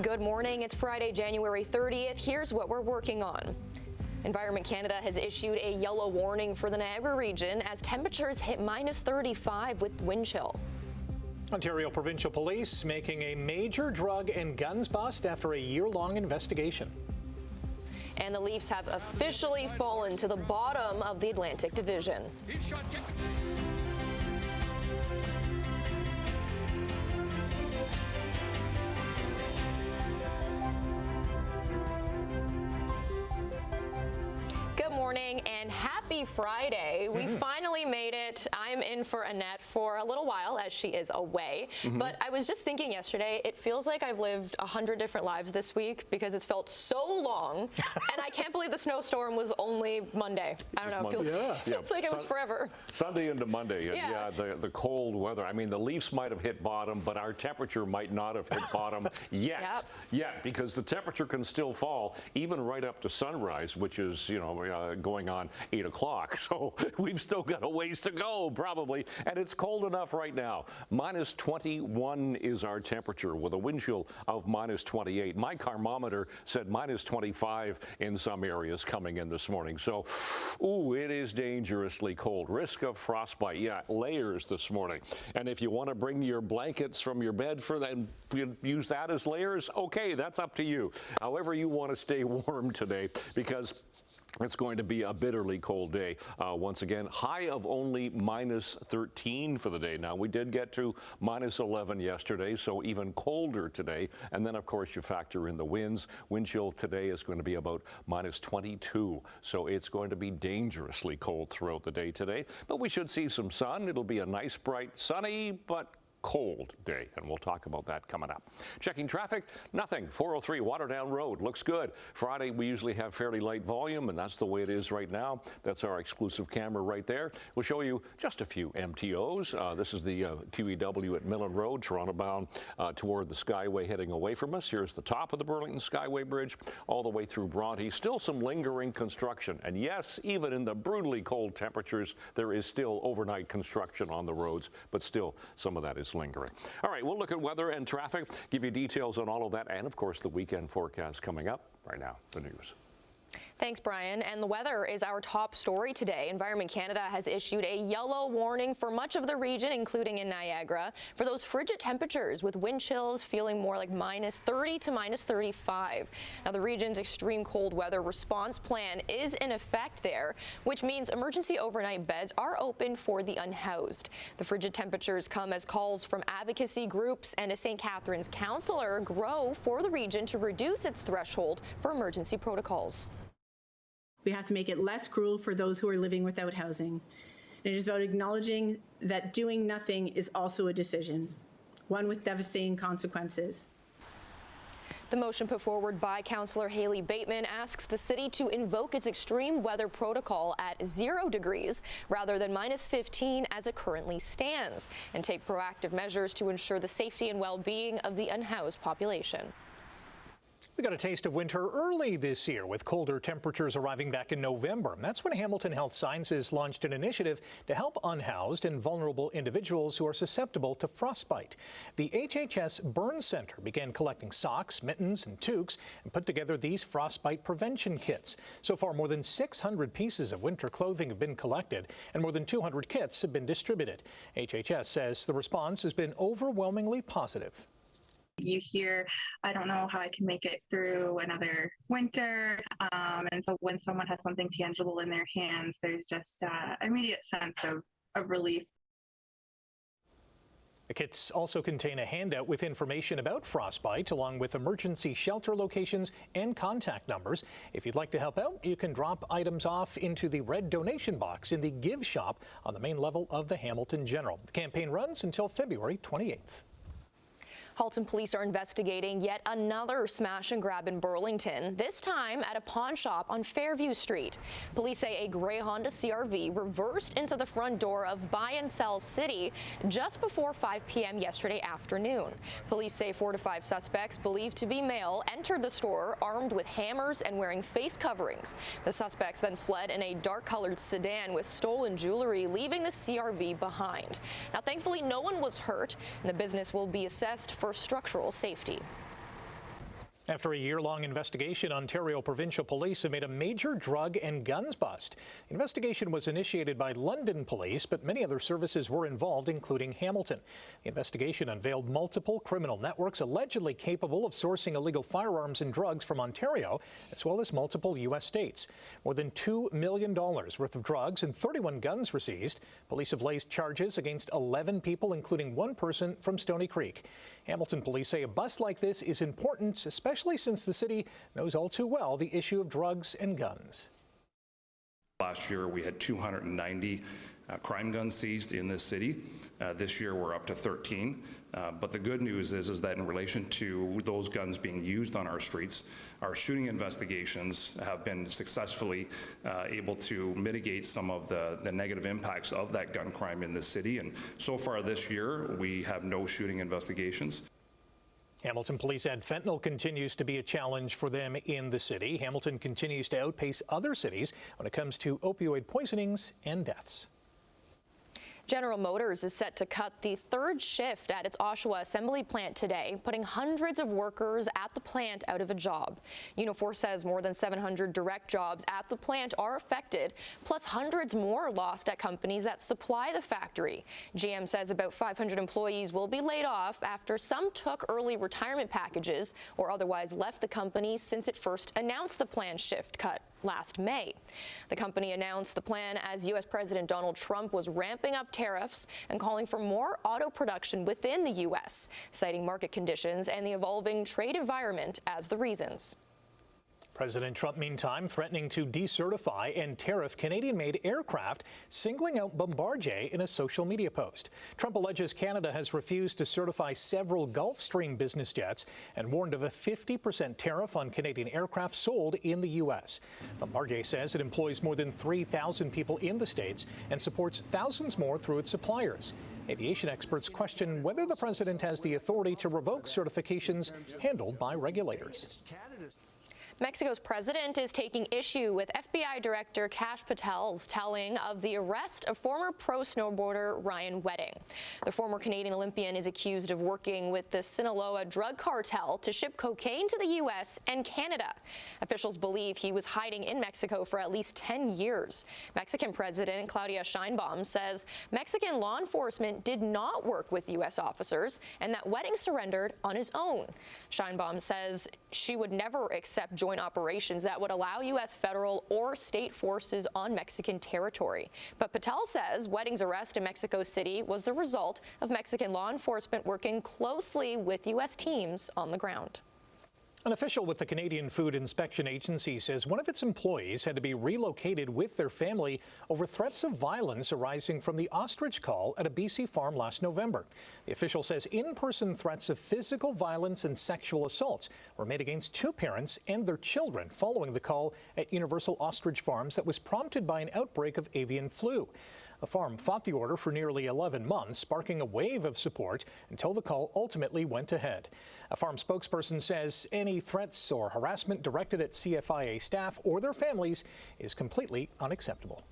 Good morning. It's Friday, January 30th. Here's what we're working on. Environment Canada has issued a yellow warning for the Niagara region as temperatures hit minus 35 with wind chill. Ontario Provincial Police making a major drug and guns bust after a year-long investigation. And the Leafs have officially fallen to the bottom of the Atlantic Division. Good morning and happy Friday. We finally made it. I'm in for Annette for a little while as she is away. But I was just thinking yesterday, it feels like I've lived 100 different lives this week because it's felt so long. And I can't believe the snowstorm was only Monday. I don't know. It feels like it was forever. Sunday into Monday. Yeah, the cold weather. I mean, the Leafs might have hit bottom, but our temperature might not have hit bottom yet. Because the temperature can still fall even right up to sunrise, which is, going on 8 o'clock. So we've still got a ways to go, probably. And it's cold enough right now. Minus 21 is our temperature with a wind chill of minus 28. My thermometer said minus 25 in some areas coming in this morning. So, it is dangerously cold. Risk of frostbite. Yeah, layers this morning. And if you want to bring your blankets from your bed for that, use that as layers, okay, that's up to you. However you want to stay warm today, because it's going to be a bitterly cold day. Once again, high of only minus 13 for the day. Now, we did get to minus 11 yesterday, so even colder today. And then, of course, you factor in the winds. Wind chill today is going to be about minus 22. So it's going to be dangerously cold throughout the day today. But we should see some sun. It'll be a nice, bright, sunny, but cold day, and we'll talk about that coming up. Checking traffic, nothing. 403 Waterdown Road looks good. Friday, we usually have fairly light volume, and that's the way it is right now. That's our exclusive camera right there. We'll show you just a few MTOs. This is the QEW at Millen Road, Toronto bound toward the Skyway heading away from us. Here's the top of the Burlington Skyway Bridge all the way through Bronte. Still some lingering construction, and yes, even in the brutally cold temperatures, there is still overnight construction on the roads, but still some of that is lingering. All right, we'll look at weather and traffic, give you details on all of that, and of course the weekend forecast coming up. Right now, the news. Thanks, Brian. And the weather is our top story today. Environment Canada has issued a yellow warning for much of the region, including in Niagara, for those frigid temperatures with wind chills feeling more like minus 30 to minus 35. Now, the region's extreme cold weather response plan is in effect there, which means emergency overnight beds are open for the unhoused. The frigid temperatures come as calls from advocacy groups and a St. Catharines councillor grow for the region to reduce its threshold for emergency protocols. We have to make it less cruel for those who are living without housing. And it is about acknowledging that doing nothing is also a decision, one with devastating consequences. The motion put forward by Councillor Haley Bateman asks the city to invoke its extreme weather protocol at 0 degrees rather than minus 15 as it currently stands, and take proactive measures to ensure the safety and well-being of the unhoused population. We got a taste of winter early this year with colder temperatures arriving back in November. That's when Hamilton Health Sciences launched an initiative to help unhoused and vulnerable individuals who are susceptible to frostbite. The HHS Burn Center began collecting socks, mittens, and toques and put together these frostbite prevention kits. So far, more than 600 pieces of winter clothing have been collected and more than 200 kits have been distributed. HHS says the response has been overwhelmingly positive. You hear, I don't know how I can make it through another winter. And so when someone has something tangible in their hands, there's just an immediate sense of relief. The kits also contain a handout with information about frostbite, along with emergency shelter locations and contact numbers. If you'd like to help out, you can drop items off into the red donation box in the Give shop on the main level of the Hamilton General. The campaign runs until February 28th. Halton police are investigating yet another smash and grab in Burlington, this time at a pawn shop on Fairview Street. Police say a gray Honda CRV reversed into the front door of Buy and Sell City just before 5 p.m. yesterday afternoon. Police say 4 to 5 suspects, believed to be male, entered the store armed with hammers and wearing face coverings. The suspects then fled in a dark-colored sedan with stolen jewelry, leaving the CRV behind. Now, thankfully, no one was hurt, and the business will be assessed for structural safety. After a year-long investigation, Ontario Provincial Police have made a major drug and guns bust. The investigation was initiated by London Police, but many other services were involved, including Hamilton. The investigation unveiled multiple criminal networks allegedly capable of sourcing illegal firearms and drugs from Ontario, as well as multiple U.S. states. More than $2 million worth of drugs and 31 guns were seized. Police have laid charges against 11 people, including one person from Stoney Creek. Hamilton police say a bust like this is important, especially since the city knows all too well the issue of drugs and guns. Last year, we had 290 crime guns seized in this city. This year, we're up to 13. But the good news is that in relation to those guns being used on our streets, our shooting investigations have been successfully able to mitigate some of the negative impacts of that gun crime in this city. And so far this year, we have no shooting investigations. Hamilton police add fentanyl continues to be a challenge for them in the city. Hamilton continues to outpace other cities when it comes to opioid poisonings and deaths. General Motors is set to cut the third shift at its Oshawa assembly plant today, putting hundreds of workers at the plant out of a job. Unifor says more than 700 direct jobs at the plant are affected, plus hundreds more lost at companies that supply the factory. GM says about 500 employees will be laid off after some took early retirement packages or otherwise left the company since it first announced the planned shift cut last May. The company announced the plan as U.S. President Donald Trump was ramping up tariffs and calling for more auto production within the U.S., citing market conditions and the evolving trade environment as the reasons. President Trump, meantime, threatening to decertify and tariff Canadian-made aircraft, singling out Bombardier in a social media post. Trump alleges Canada has refused to certify several Gulfstream business jets and warned of a 50% tariff on Canadian aircraft sold in the U.S. Bombardier says it employs more than 3,000 people in the States and supports thousands more through its suppliers. Aviation experts question whether the president has the authority to revoke certifications handled by regulators. Mexico's president is taking issue with FBI Director Kash Patel's telling of the arrest of former pro snowboarder Ryan Wedding. The former Canadian Olympian is accused of working with the Sinaloa drug cartel to ship cocaine to the U.S. and Canada. Officials believe he was hiding in Mexico for at least 10 years. Mexican President Claudia Sheinbaum says Mexican law enforcement did not work with U.S. officers and that Wedding surrendered on his own. Sheinbaum says she would never accept joint operations that would allow U.S. federal or state forces on Mexican territory. But Patel says Wedding's arrest in Mexico City was the result of Mexican law enforcement working closely with U.S. teams on the ground. An official with the Canadian Food Inspection Agency says one of its employees had to be relocated with their family over threats of violence arising from the ostrich call at a BC farm last November. The official says in-person threats of physical violence and sexual assaults were made against two parents and their children following the call at Universal Ostrich Farms that was prompted by an outbreak of avian flu. The farm fought the order for nearly 11 months, sparking a wave of support until the call ultimately went ahead. A farm spokesperson says any threats or harassment directed at CFIA staff or their families is completely unacceptable.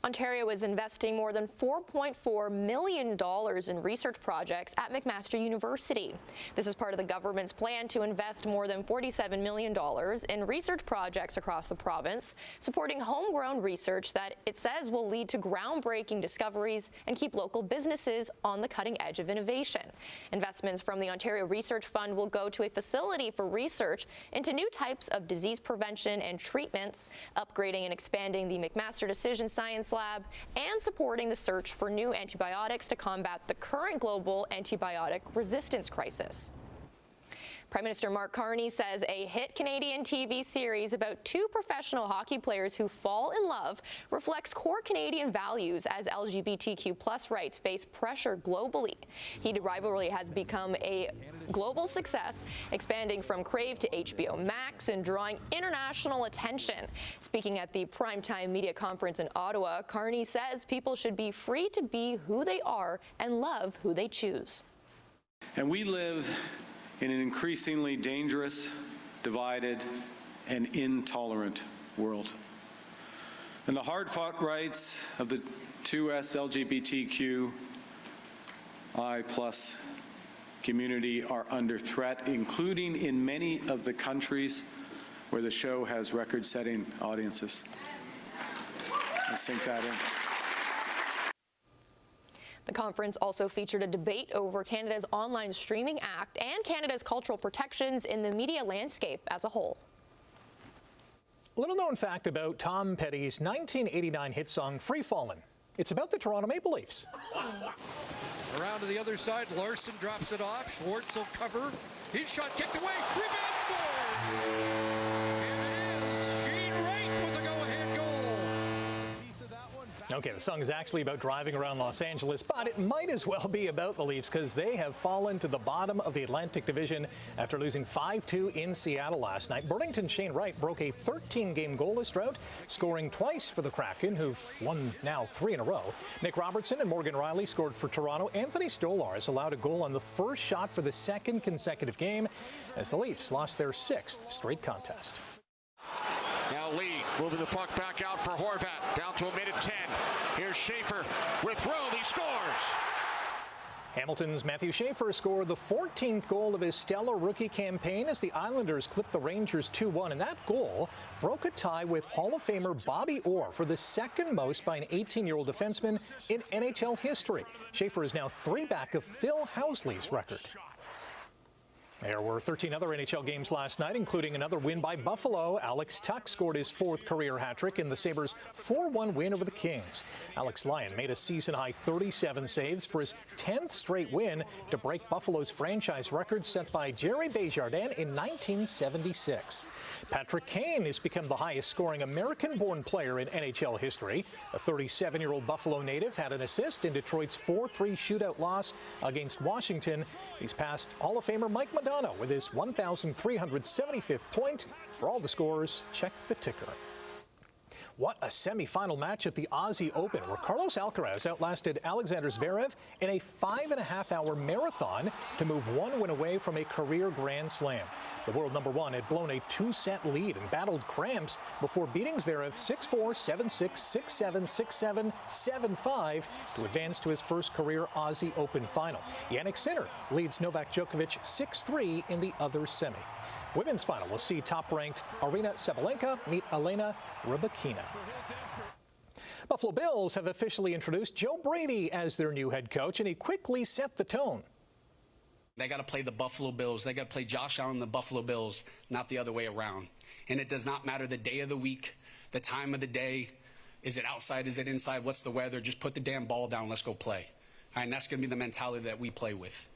Ontario is investing more than $4.4 million in research projects at McMaster University. This is part of the government's plan to invest more than $47 million in research projects across the province, supporting homegrown research that it says will lead to groundbreaking discoveries and keep local businesses on the cutting edge of innovation. Investments from the Ontario Research Fund will go to a facility for research into new types of disease prevention and treatments, upgrading and expanding the McMaster Decision Science Lab, and supporting the search for new antibiotics to combat the current global antibiotic resistance crisis. Prime Minister Mark Carney says a hit Canadian TV series about two professional hockey players who fall in love reflects core Canadian values as LGBTQ+ rights face pressure globally. Heated rivalry has become a global success, expanding from Crave to HBO Max and drawing international attention. Speaking at the Primetime Media Conference in Ottawa, Carney says people should be free to be who they are and love who they choose. And we live in an increasingly dangerous, divided, and intolerant world. And the hard-fought rights of the 2S LGBTQI+ community are under threat, including in many of the countries where the show has record-setting audiences. Let's sink that in. The conference also featured a debate over Canada's Online Streaming Act and Canada's cultural protections in the media landscape as a whole. Little known fact about Tom Petty's 1989 hit song Free Fallin'. It's about the Toronto Maple Leafs. Around to the other side, Larson drops it off. Schwartz will cover. His shot kicked away. Rebound score! And it is Shane Wright with the go-ahead goal. Okay, the song is actually about driving around Los Angeles, but it might as well be about the Leafs because they have fallen to the bottom of the Atlantic Division after losing 5-2 in Seattle last night. Burlington Shane Wright broke a 13-game goalless drought, scoring twice for the Kraken, who've won now 3 in a row. Nick Robertson and Morgan Riley scored for Toronto. Anthony Stolarz allowed a goal on the first shot for the second consecutive game as the Leafs lost their 6th straight contest. Now Lee moving the puck back out for Horvat, down to a minute 10. Here's Schaefer with room, he scores. Hamilton's Matthew Schaefer scored the 14th goal of his stellar rookie campaign as the Islanders clipped the Rangers 2-1, and that goal broke a tie with Hall of Famer Bobby Orr for the second most by an 18-year-old defenseman in NHL history. Schaefer is now 3 back of Phil Housley's record. There were 13 other NHL games last night, including another win by Buffalo. Alex Tuch scored his 4th career hat-trick in the Sabres' 4-1 win over the Kings. Alex Lyon made a season-high 37 saves for his 10th straight win to break Buffalo's franchise record set by Jerry Desjardins in 1976. Patrick Kane has become the highest-scoring American-born player in NHL history. A 37-year-old Buffalo native had an assist in Detroit's 4-3 shootout loss against Washington. He's passed Hall of Famer Mike Madonna with his 1,375th point. For all the scores, check the ticker. What a semifinal match at the Aussie Open, where Carlos Alcaraz outlasted Alexander Zverev in a 5.5-hour marathon to move 1 win away from a career Grand Slam. The world number 1 had blown a 2-set lead and battled cramps before beating Zverev 6-4, 7-6, 6-7, 6-7, 7-5 to advance to his first career Aussie Open final. Jannik Sinner leads Novak Djokovic 6-3 in the other semi. Women's final will see top-ranked Arina Sabalenka meet Elena Rybakina. Buffalo Bills have officially introduced Joe Brady as their new head coach, and he quickly set the tone. They got to play the Buffalo Bills. They got to play Josh Allen and the Buffalo Bills, not the other way around. And it does not matter the day of the week, the time of the day. Is it outside? Is it inside? What's the weather? Just put the damn ball down. Let's go play. All right, and that's going to be the mentality that we play with.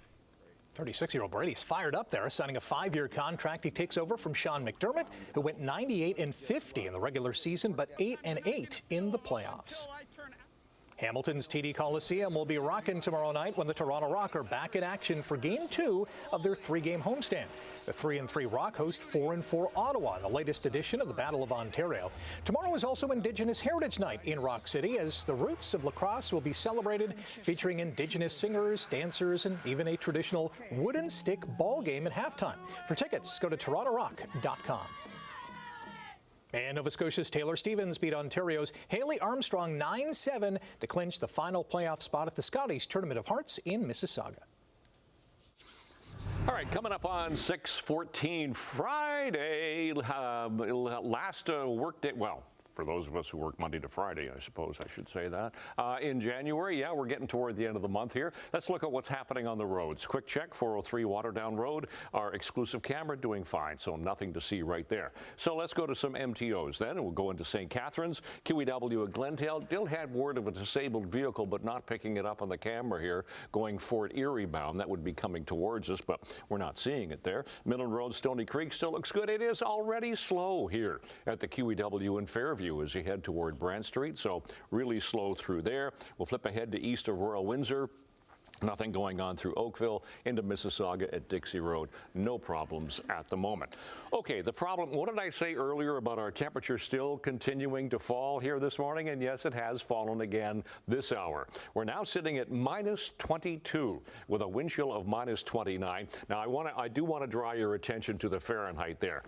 36-year-old Brady's fired up there, signing a 5-year contract. He takes over from Sean McDermott, who went 98-50 in the regular season, but 8-8 in the playoffs. Hamilton's TD Coliseum will be rocking tomorrow night when the Toronto Rock are back in action for Game 2 of their 3-game homestand. The 3-3 Rock host 4-4 Ottawa in the latest edition of the Battle of Ontario. Tomorrow is also Indigenous Heritage Night in Rock City, as the roots of lacrosse will be celebrated, featuring Indigenous singers, dancers, and even a traditional wooden stick ball game at halftime. For tickets, go to torontorock.com. And Nova Scotia's Taylor Stevens beat Ontario's Haley Armstrong 9-7 to clinch the final playoff spot at the Scotties Tournament of Hearts in Mississauga. All right, coming up on 6/14 Friday, last work day, well, for those of us who work Monday to Friday, I suppose I should say that. In January, yeah, we're getting toward the end of the month here. Let's look at what's happening on the roads. Quick check, 403 Waterdown Road. Our exclusive camera doing fine, so nothing to see right there. So let's go to some MTOs then, and we'll go into St. Catharines. QEW at Glendale still had word of a disabled vehicle, but not picking it up on the camera here, going Fort Erie bound. That would be coming towards us, but we're not seeing it there. Midland Road, Stony Creek still looks good. It is already slow here at the QEW in Fairview as you head toward Brant Street, so really slow through there. We'll flip ahead to east of Royal Windsor. Nothing going on through Oakville into Mississauga at Dixie Road. No problems at the moment. Okay, the problem, what did I say earlier about our temperature still continuing to fall here this morning? And yes, it has fallen again this hour. We're now sitting at -22 with a wind chill of -29. Now, I do want to draw your attention to the Fahrenheit there.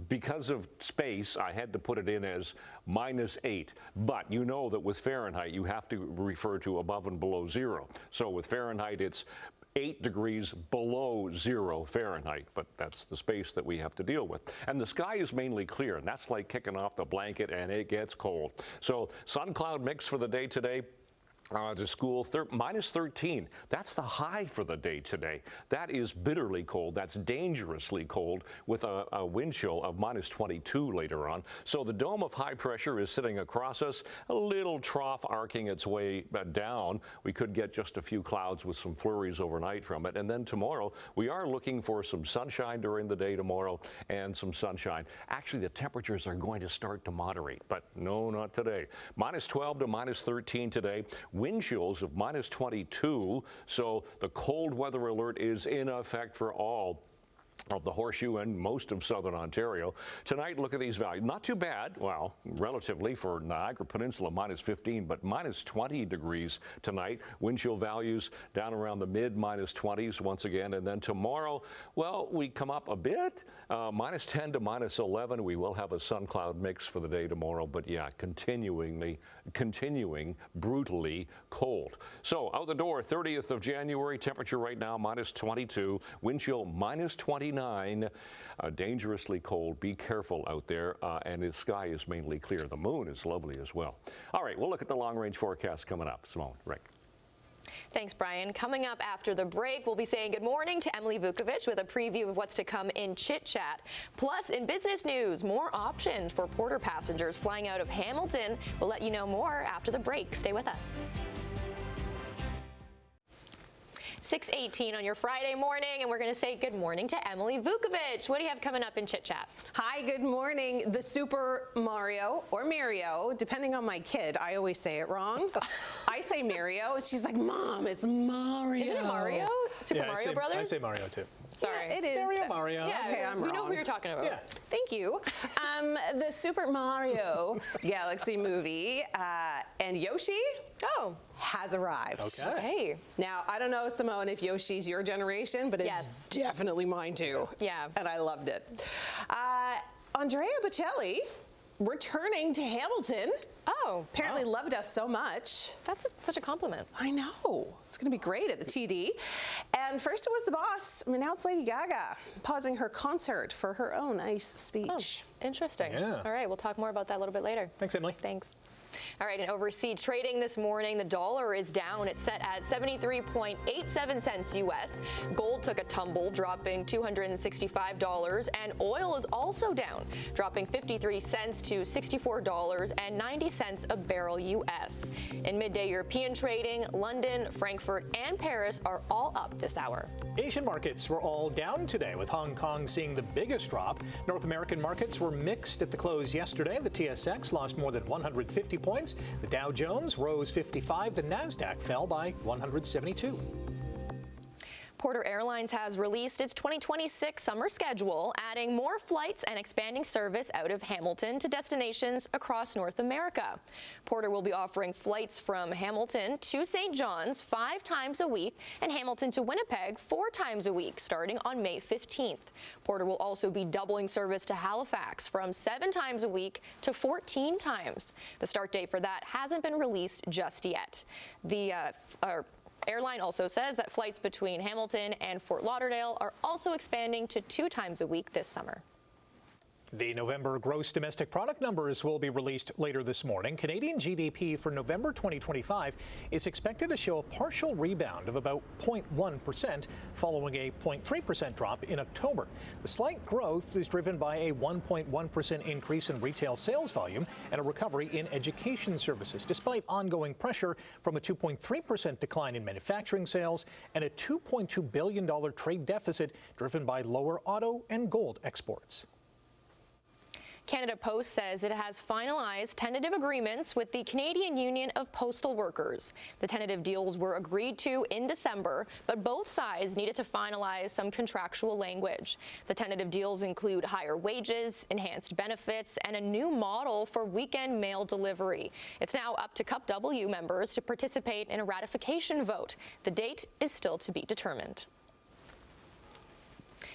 Because of space, I had to put it in as -8. But you know that with Fahrenheit, you have to refer to above and below zero. So with Fahrenheit, it's 8 degrees below 0 Fahrenheit, but that's the space that we have to deal with. And the sky is mainly clear, and that's like kicking off the blanket, and it gets cold. So sun cloud mix for the day today. To school, minus 13. That's the high for the day today. That is bitterly cold. That's dangerously cold with a wind chill of minus 22 later on. So the dome of high pressure is sitting across us, a little trough arcing its way down. We could get just a few clouds with some flurries overnight from it. And then tomorrow, we are looking for some sunshine during the day tomorrow and some sunshine. Actually, the temperatures are going to start to moderate, but no, not today. Minus 12 to minus 13 today. Wind chills of minus 22, so the cold weather alert is in effect for all of the Horseshoe and most of southern Ontario. Tonight, look at these values. Not too bad, well, relatively for Niagara Peninsula, minus 15, but minus 20 degrees tonight. Wind chill values down around the mid minus 20s once again. And then tomorrow, well, we come up a bit, minus 10 to minus 11. We will have a sun cloud mix for the day tomorrow, but yeah, continuing brutally cold. So out the door, 30th of January, temperature right now minus 22, wind chill minus 29, dangerously cold. Be careful out there, and the sky is mainly clear. The moon is lovely as well. All right, we'll look at the long-range forecast coming up. Simone, Rick. Thanks, Brian. Coming up after the break, we'll be saying good morning to Emily Vukovic with a preview of what's to come in Chit Chat. Plus, in business news, more options for Porter passengers flying out of Hamilton. We'll let you know more after the break. Stay with us. 6:18 on your Friday morning, and we're going to say good morning to Emily Vukovic. What do you have coming up in Chit Chat? Hi, good morning. The Super Mario, or Mario, depending on my kid. I always say it wrong. I say Mario, and she's like, Mom, it's Mario. Isn't it Mario? Super Mario Brothers? I say Mario, too. Sorry. Yeah, it is. Mario. Yeah, okay, I'm we wrong. know who you're talking about. Yeah. Thank you. The Super Mario Galaxy movie and Yoshi has arrived. Okay. Now, I don't know, Simone, if Yoshi's your generation, but it's definitely mine too. Yeah. And I loved it. Andrea Bocelli returning to Hamilton. Oh. Apparently loved us so much. That's such a compliment. I know. It's going to be great at the TD. And first it was the boss. I mean, now it's Lady Gaga pausing her concert for her own nice speech. Oh, interesting. Yeah. All right, we'll talk more about that a little bit later. Thanks, Emily. Thanks. All right, in overseas trading this morning, the dollar is down. It's set at 73.87 cents U.S. Gold took a tumble, dropping $265, and oil is also down, dropping 53 cents to $64.90 a barrel U.S. In midday European trading, London, Frankfurt, and Paris are all up this hour. Asian markets were all down today, with Hong Kong seeing the biggest drop. North American markets were mixed at the close yesterday. The TSX lost more than 150 points. The Dow Jones rose 55. The Nasdaq fell by 172. Porter Airlines has released its 2026 summer schedule, adding more flights and expanding service out of Hamilton to destinations across North America. Porter will be offering flights from Hamilton to St. John's 5 times a week and Hamilton to Winnipeg 4 times a week, starting on May 15th. Porter will also be doubling service to Halifax from 7 times a week to 14 times. The start date for that hasn't been released just yet. The airline also says that flights between Hamilton and Fort Lauderdale are also expanding to 2 times a week this summer. The November gross domestic product numbers will be released later this morning. Canadian GDP for November 2025 is expected to show a partial rebound of about 0.1%, following a 0.3% drop in October. The slight growth is driven by a 1.1% increase in retail sales volume and a recovery in education services, despite ongoing pressure from a 2.3% decline in manufacturing sales and a $2.2 billion trade deficit driven by lower auto and gold exports. Canada Post says it has finalized tentative agreements with the Canadian Union of Postal Workers. The tentative deals were agreed to in December, but both sides needed to finalize some contractual language. The tentative deals include higher wages, enhanced benefits, and a new model for weekend mail delivery. It's now up to Cup W members to participate in a ratification vote. The date is still to be determined.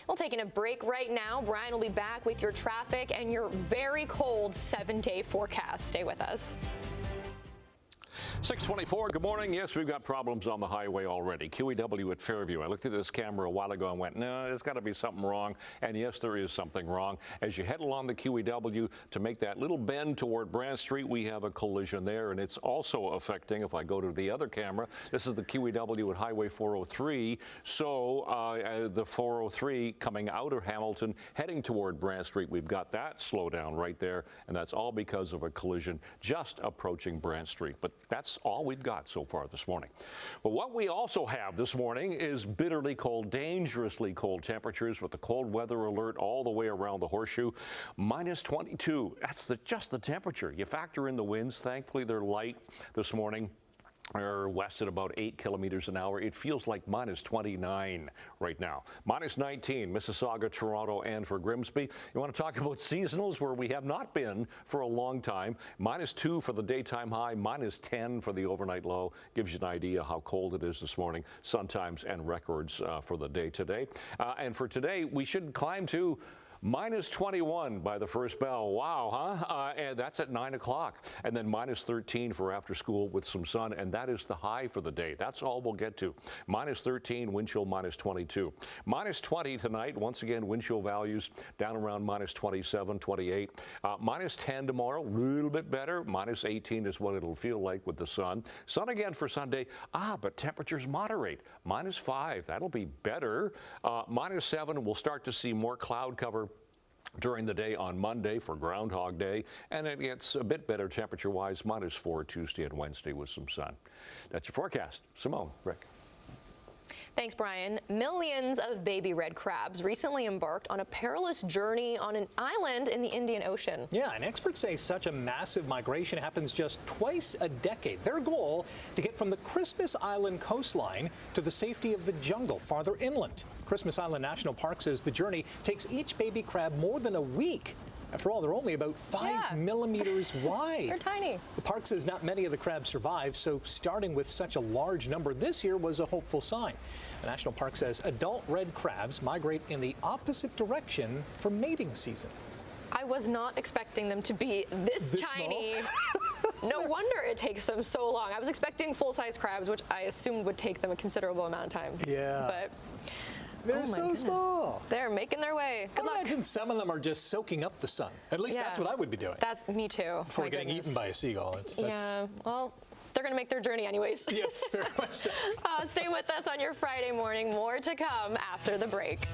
Well, taking a break right now. Brian will be back with your traffic and your very cold 7-day forecast. Stay with us. 624, good morning. Yes, we've got problems on the highway already. QEW at Fairview. I looked at this camera a while ago and went, no, there's got to be something wrong. And yes, there is something wrong. As you head along the QEW to make that little bend toward Brant Street, we have a collision there. And it's also affecting, if I go to the other camera, this is the QEW at Highway 403. So the 403 coming out of Hamilton, heading toward Brant Street, we've got that slowdown right there. And that's all because of a collision just approaching Brant Street. But that's all we've got so far this morning. But what we also have this morning is bitterly cold, dangerously cold temperatures with the cold weather alert all the way around the horseshoe. Minus 22. That's just the temperature. You factor in the winds. Thankfully, they're light this morning. They're west at about 8 kilometers an hour. It feels like minus 29 right now. Minus 19, Mississauga, Toronto, and for Grimsby. You want to talk about seasonals where we have not been for a long time. Minus 2 for the daytime high, minus 10 for the overnight low. Gives you an idea how cold it is this morning. Sun times and records for the day today. And for today, we should climb to minus 21 by the first bell. Wow, huh? And that's at 9 o'clock. And then minus 13 for after school with some sun. And that is the high for the day. That's all we'll get to. Minus 13, wind chill minus 22. Minus 20 tonight. Once again, wind chill values down around minus 27, 28. Minus 10 tomorrow. A little bit better. Minus 18 is what it'll feel like with the sun. Sun again for Sunday. But temperatures moderate. Minus 5. That'll be better. Minus 7. We'll start to see more cloud cover during the day on Monday for Groundhog Day, and it gets a bit better temperature-wise, minus 4 Tuesday and Wednesday with some sun. That's your forecast. Simone, Rick. Thanks, Brian. Millions of baby red crabs recently embarked on a perilous journey on an island in the Indian Ocean. Yeah, and experts say such a massive migration happens just twice a decade. Their goal, to get from the Christmas Island coastline to the safety of the jungle farther inland. Christmas Island National Park says the journey takes each baby crab more than a week. After all, they're only about 5 millimeters wide. They're tiny. The park says not many of the crabs survive, so starting with such a large number this year was a hopeful sign. The National Park says adult red crabs migrate in the opposite direction for mating season. I was not expecting them to be this tiny. No wonder it takes them so long. I was expecting full-size crabs, which I assumed would take them a considerable amount of time. Yeah. But they're so small. They're making their way. Good luck. I imagine some of them are just soaking up the sun. At least that's what I would be doing. That's me too. Before getting eaten by a seagull. Yeah, well, they're going to make their journey anyways. Yes, very much so. Stay with us on your Friday morning. More to come after the break.